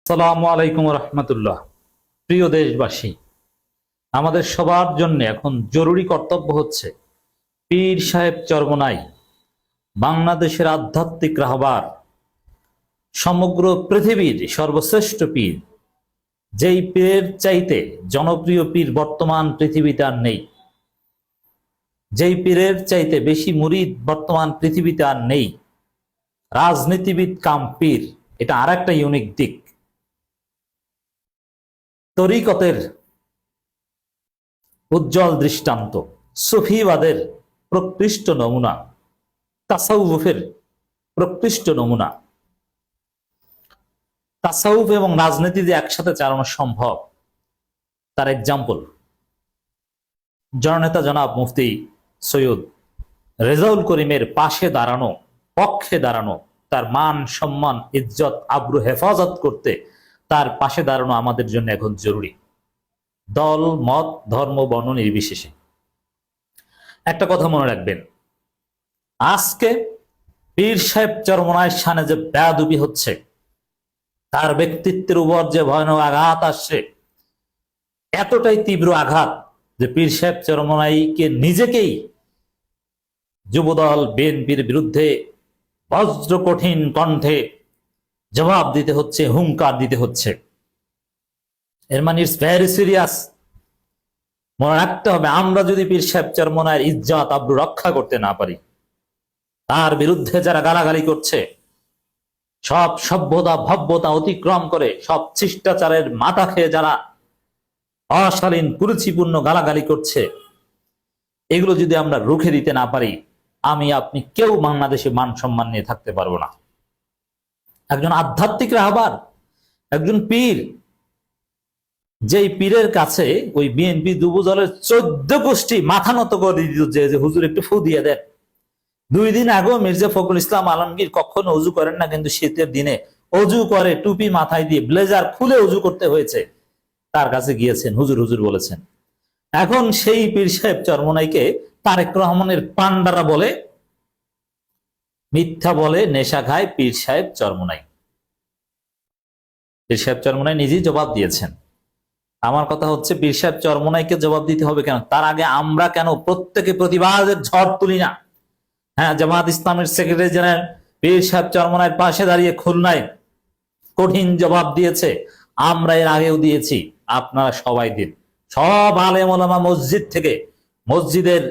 আসসালামু আলাইকুম রহমতুল্লাহ। প্রিয় দেশবাসী, আমাদের সবার জন্য এখন জরুরি কর্তব্য হচ্ছে পীর সাহেব চরমোনাই বাংলাদেশের আধ্যাত্মিক রাহবার, সমগ্র পৃথিবীর সর্বশ্রেষ্ঠ পীর। যেই পীরের চাইতে জনপ্রিয় পীর বর্তমান পৃথিবীতে আর নেই, যেই পীরের চাইতে বেশি মুরিদ বর্তমান পৃথিবীতে আর নেই, রাজনীতিবিদ কাম পীর, এটা আর একটা ইউনিক দিক। তরিকতের উজ্জ্বল দৃষ্টান্ত, সুফিবাদের প্রকৃষ্ট নমুনা, তাসাউফের প্রকৃষ্ট নমুনা। তাসাউফ এবং রাজনীতি যে একসাথে চালানো সম্ভব তার এক্সাম্পল জননেতা জনাব মুফতি সৈয়দ রেজাউল করিমের পাশে দাঁড়ানো, পক্ষে দাঁড়ানো, তার মান সম্মান ইজ্জত আবরু হেফাজত করতে তার পাশে দাঁড়ানো আমাদের জন্য এখন জরুরি, দল মত ধর্ম বর্ণ নির্বিশেষে। একটা কথা মনে রাখবেন, আজকে পীর সাহেব চরমোনাইর শানে যে বেয়াদবি হচ্ছে, তার ব্যক্তিত্বের উপর যে ভয়ানক আঘাত আসছে, এতটাই তীব্র আঘাত যে পীর সাহেব চরমোনাইকে নিজেকেই যুবদল বিএনপির বিরুদ্ধে বজ্র কঠিন কণ্ঠে জবাব দিতে হচ্ছে, হুঙ্কার দিতে হচ্ছে। এর মানে ইটস ভেরি সিরিয়াস। মনে রাখতে হবে, আমরা যদি পীর সাহেব চরমোনাইয়ের ইজ্জত আবরু রক্ষা করতে না পারি, তার বিরুদ্ধে যারা গালাগালি করছে, সব সভ্যতা ভব্যতা অতিক্রম করে সব শিষ্টাচারের মাথা খেয়ে যারা অশালীন কুরুচিপূর্ণ গালাগালি করছে, এগুলো যদি আমরা রুখে দিতে না পারি, আমি আপনি কেউ বাংলাদেশে মান সম্মান নিয়ে থাকতে পারবো না। একজন আধ্যাত্মিক রাহবার, একজন পীর, যেই পীরের কাছে ওই বিএনপি যুবদলের 14 গোষ্ঠী মাথা নত করে দিত যে হুজুর একটু ফু দিয়ে দেন। 2 দিন আগেও মির্জা ফখরুল ইসলাম আলমগীর কখনো অজু করেন না, কিন্তু শীতের দিনে অজু করে টুপি মাথায় দিয়ে ব্লেজার খুলে অজু করতে হয়েছে, তার কাছে গিয়েছেন, হুজুর হুজুর বলেছেন। এখন সেই পীর সাহেব চরমোনাইকে তারেক রহমানের পান্ডারা বলে, মিথ্যা বলে, নেশা খায় পীর সাহেব চরমোনাই। পীর সাহেব চরমোনাই নিজেই জবাব দিয়েছেন। আমার কথা হচ্ছে, পীর সাহেব চরমোনাইকে জবাব দিতে হবে কেন? তার আগে আমরা কেন প্রত্যেকে প্রতিবাদের ঝড় তুলি না? হ্যাঁ, জামাত ইসলামের সেক্রেটারি জেনারেল পীর সাহেব চরমোনাইয়ের পাশে দাঁড়িয়ে খুলনায় কঠিন জবাব দিয়েছে, আমরা এর আগেও দিয়েছি, আপনারা সবাই দিন। সব আলেম ওলামা মসজিদ থেকে, মসজিদের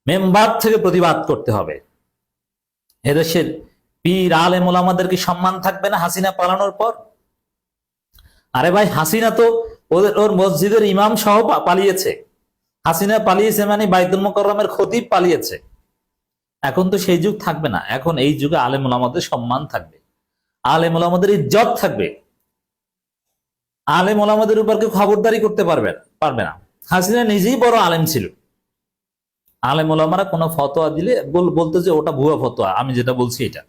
মেম্বার থেকে প্রতিবাদ করতে হবে। এদেশের পীর আলেম ওলামাদের কি সম্মান থাকবে না হাসিনা পালানোর পর? আরে ভাই, হাসিনা তো ওর মসজিদের ইমাম সহ পালিয়েছে। হাসিনা পালিয়েছে মানে বাইতুল মোকাররমের খতিব পালিয়েছে। এখন তো সেই যুগ থাকবে না। এখন এই যুগে আলেম ওলামাদের সম্মান থাকবে, আলেম ওলামাদের ইজ্জত থাকবে। আলেম ওলামাদের উপর কেউ খবরদারি করতে পারবে না। হাসিনা নিজেই বড় আলেম ছিল। আলেম ওলামারা কোনো ফতোয়া দিলে বলতো যে ওটা ভুয়া ফতোয়া, আমি যেটা বলছি এটা।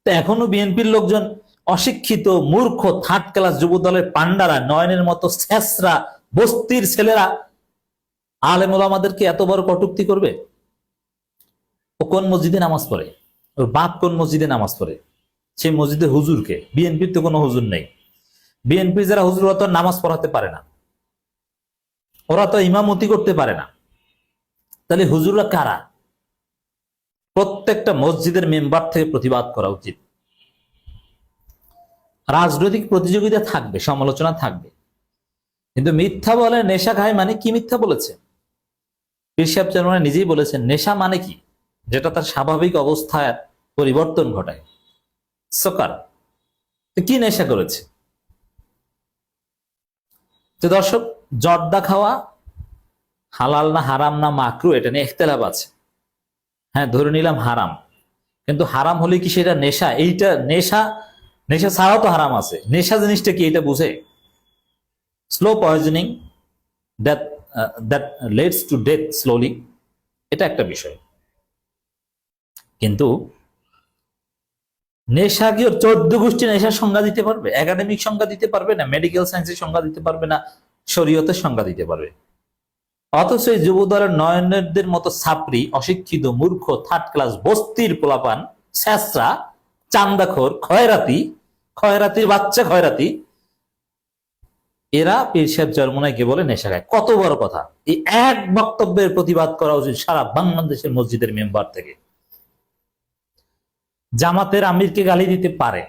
তো এখনো বিএনপির লোকজন, অশিক্ষিত মূর্খ থার্ড ক্লাস যুবদলের পান্ডারা, নয়নের মতো ছেঁচড়া বস্তির ছেলেরা আলেম ওলামাদেরকে এত বড় কটূক্তি করবে? ও কোন মসজিদে নামাজ পড়ে? ওর বাপ কোন মসজিদে নামাজ পড়ে? সেই মসজিদের হুজুরকে? বিএনপির তো কোনো হুজুর নেই। বিএনপির যারা হুজুর, ওরা তো নামাজ পড়াতে পারে না, ওরা তো ইমামতি করতে পারে না। তাহলে হুজুররা কারা? প্রত্যেকটা মসজিদের মেম্বার থেকে প্রতিবাদ করা উচিত। রাজনৈতিক প্রতিযোগিতা থাকবে, সমালোচনা থাকবে, কিন্তু মিথ্যা বলে নেশা খায় মানে কি? মিথ্যা বলেছে পীর সাহেব চরমোনাই নিজেই বলেছেন। নেশা মানে কি? যেটা তার স্বাভাবিক অবস্থায় পরিবর্তন ঘটায়। সকার কি নেশা করেছে? তো দর্শক, জর্দা খাওয়া হালাল না হারাম না মাকরু, এটা নিয়ে ইখতিলাফ আছে। হ্যাঁ, ধরে নিলাম হারাম, কিন্তু হারাম হলে কি সেটা নেশা? এইটা নেশা, নেশা ছাড়াও তো হারাম আছে। নেশা জিনিসটা কি এটা বুঝে? Slow poisoning that that leads to death slowly, এটা একটা বিষয়। কিন্তু নেশা কি ওর 14 গোষ্ঠী নেশার সংজ্ঞা দিতে পারবে? একাডেমিক সংজ্ঞা দিতে পারবে না, মেডিকেল সায়েন্সের সংজ্ঞা দিতে পারবে না, শরীয়তের সংজ্ঞা দিতে পারবে। অথচ এই যুবদলের নয়নদের মতো ছাপরি, অশিক্ষিত মূর্খ থার্ড ক্লাস বস্তির পোলাপান, ছেঁচড়া, চান্দাখোর, খয়রাতি, খয়রাতির বাচ্চা খয়রাতি, এরা পীর সাহেব চরমোনাইকে বলে নেশা খায়। কত বড় কথা! এই এক বক্তব্যের প্রতিবাদ করা উচিত সারা বাংলাদেশের মসজিদের মেম্বার থেকে। জামাতের আমিরকে গালি দিতে পারে,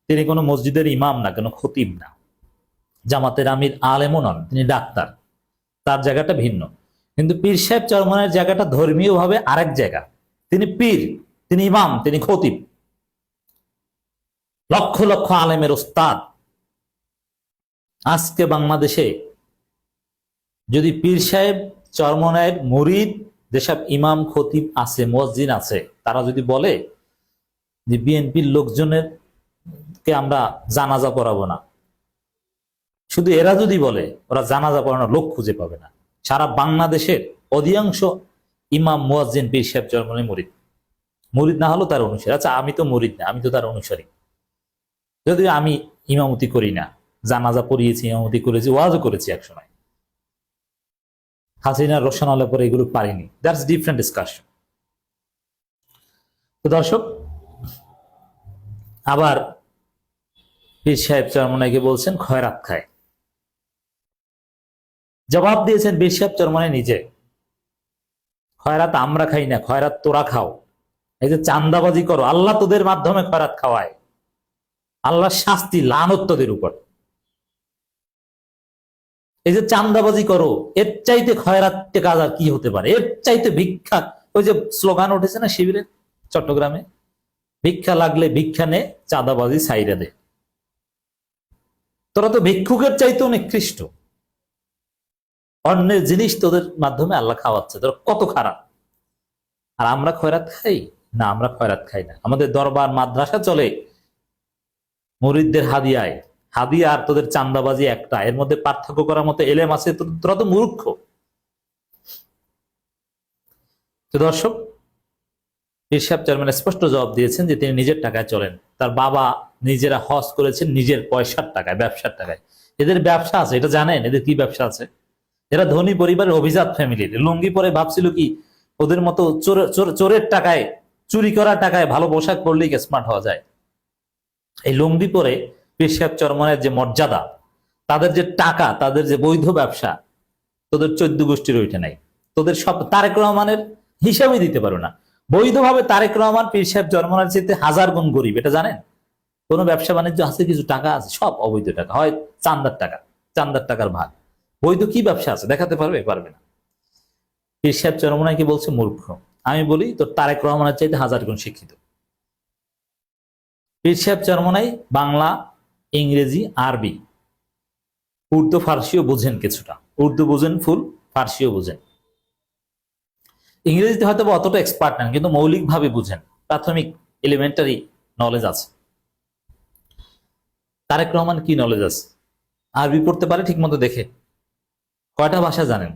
তিনি কোনো মসজিদের ইমাম না, কোনো খতিব না। জামাতের আমির আলেমও নন, তিনি ডাক্তার, তার জায়গাটা ভিন্ন। কিন্তু পীর সাহেব চরমোনাইয়ের জায়গাটা ধর্মীয় ভাবে আরেক জায়গা। তিনি পীর, তিনি ইমাম, তিনি খতিব, লক্ষ লক্ষ আলেমের ওস্তাদ। আজকে বাংলাদেশে যদি পীর সাহেব চরমোনাইয়ের মুরিদ, যেসব ইমাম খতিব আছে, মুয়াজ্জিন আছে, তারা যদি বলে যে বিএনপির লোকজনের কে আমরা জানাজা পড়াবো না, শুধু এরা যদি বলে, ওরা জানাজা পড়ানোর লোক খুঁজে পাবে না। সারা বাংলাদেশের অধিকাংশ ইমাম মুয়াজ্জিন পীর সাহেব চরমোনাই মুরিদ, মুরিদ না হলো তার অনুসারী। আচ্ছা, আমি তো মুরিদ না, আমি তো তার অনুসারী, যদিও আমি ইমামতি করি না, জানাজা পড়িয়েছি, ইমামতি করেছি, ওয়াজও করেছি একসময়। হাসিনার রোশনালে পরে এগুলো পারিনি, দ্যাটস ডিফারেন্ট ডিসকাশন। তো দর্শক, আবার পীর সাহেব চরমোনাইকে বলছেন খয়রাত খায়। জবাব দিয়েছেন পীর সাহেব চরমোনাই নিজে, খয়রাত আমরা খাই না, খয়রাত তোরা খাও। এই যে চান্দাবাজি করো, আল্লাহ তোদের মাধ্যমে খয়রাত খাওয়ায়। আল্লাহ শাস্তি লানত তোদের উপর। এই যে চান্দাবাজি করো, এর চাইতে খয়রাত কাজ আর কি হতে পারে? এর চাইতে ভিক্ষা, ওই যে স্লোগান উঠেছে না শিবিরের, চট্টগ্রামে, ভিক্ষা লাগলে ভিক্ষা নে, চাঁদাবাজি সাইরা দে। তোরা তো ভিক্ষুকের চাইতেও নিকৃষ্ট, অন্যের জিনিস তোদের মাধ্যমে আল্লাহ খাওয়াচ্ছে, তোরা কত খারাপ। আর আমরা খয়রাত খাই না? আমরা খয়রাত খাই না। আমাদের দরবার মাদ্রাসা চলে মুরিদদের হাদিয়ায়। হাদিয়া আর তোদের চান্দাবাজি একটা, এর মধ্যে পার্থক্য করার মতো এলেম আছে? তোরা তো মূর্খ। তো দর্শক, পীর সাহেব চরমোনাই স্পষ্ট জবাব দিয়েছেন যে তিনি নিজের টাকায় চলেন। তার বাবা নিজেরা হজ করেছেন নিজের পয়সার টাকায়, ব্যবসার টাকায়। এদের ব্যবসা আছে, এটা জানেন এদের কি ব্যবসা আছে? এরা ধনী পরিবারের অভিজাত ফ্যামিলির। লুঙ্গি পরে ভাবছিল কি ওদের মতো চোরের টাকায়, চুরি করার টাকায় ভালো পোশাক পরলেই স্মার্ট হওয়া যায়। এই লুঙ্গি পরে পীর সাহেব চরমোনাইয়ের যে মর্যাদা, তাদের যে টাকা, তাদের যে বৈধ ব্যবসা, তোদের 14 গোষ্ঠীর ওইটা নাই। তোদের সব তারেক রহমানের হিসাবই দিতে পারো না। বৈধভাবে তারেক রহমান পীর সাহেব চরমোনাইয়ের চাইতে 1000 গুণ গরিব, এটা জানেন? কোন ব্যবসা বাণিজ্য আছে, কিছু টাকা আছে, সব অবৈধ টাকা, হয় চান্দার টাকা, চান্দার টাকার ভাগ। বৈধ কি ব্যবসা আছে দেখাতে পারবে? পারবে না। পীর সাহেব চরমোনাইকে বলছে মূর্খ। আমি বলি তোর তারেক রহমানের চাইতে 1000 গুণ শিক্ষিত। পীর সাহেব চরমোনাই বাংলা, ইংরেজি, আরবি, উর্দু, ফার্সিও বুঝেন কিছুটা। উর্দু বুঝেন ফুল, ফার্সিও বুঝেন। ইংরেজিতে হয়তো অতটা এক্সপার্ট নেন, কিন্তু মৌলিকভাবে বুঝেন, প্রাথমিক এলিমেন্টারি নলেজ আছে। তারেক রহমান কি নলেজ আছে? আরবি পড়তে পারে ঠিক মতো দেখে, কয়টা ভাষা জানেন?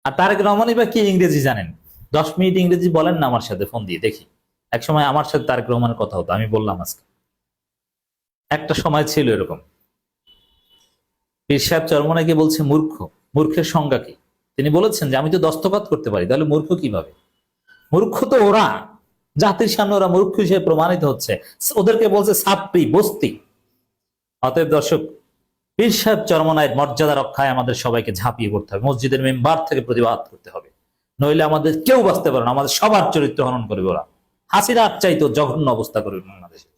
আর তারেক রহমানই বা কি ইংরেজি জানেন? 10 মিনিট ইংরেজি বলেন না আমার সাথে, ফোন দিয়ে দেখি। এক সময় আমার সাথে তারেক রহমানের কথা হতো, আমি বললাম আজকে, একটা সময় ছিল এরকম। পীর সাহেব চরমোনাইকে বলছে মূর্খ। মূর্খের সংজ্ঞা কি? তিনি বলেছেন যে আমি তো দস্তখত করতে পারি, তাহলে মূর্খ কিভাবে? মূর্খ তো ওরা, জাতির সামনে ওরা মূর্খ হিসেবে প্রমাণিত হচ্ছে। ওদেরকে বলছে ছাত্রী, বস্তি। অতএব দর্শক, পীর সাহেব চরমোনাইয়ের মর্যাদা রক্ষায় আমাদের সবাইকে ঝাঁপিয়ে পড়তে হবে, মসজিদের মেম্বার থেকে প্রতিবাদ করতে হবে। নইলে আমাদের কেউ বাঁচতে পারে না, আমাদের সবার চরিত্র হনন করবে ওরা। হাসিনার চাইতো জঘন্য অবস্থা করবে বাংলাদেশে।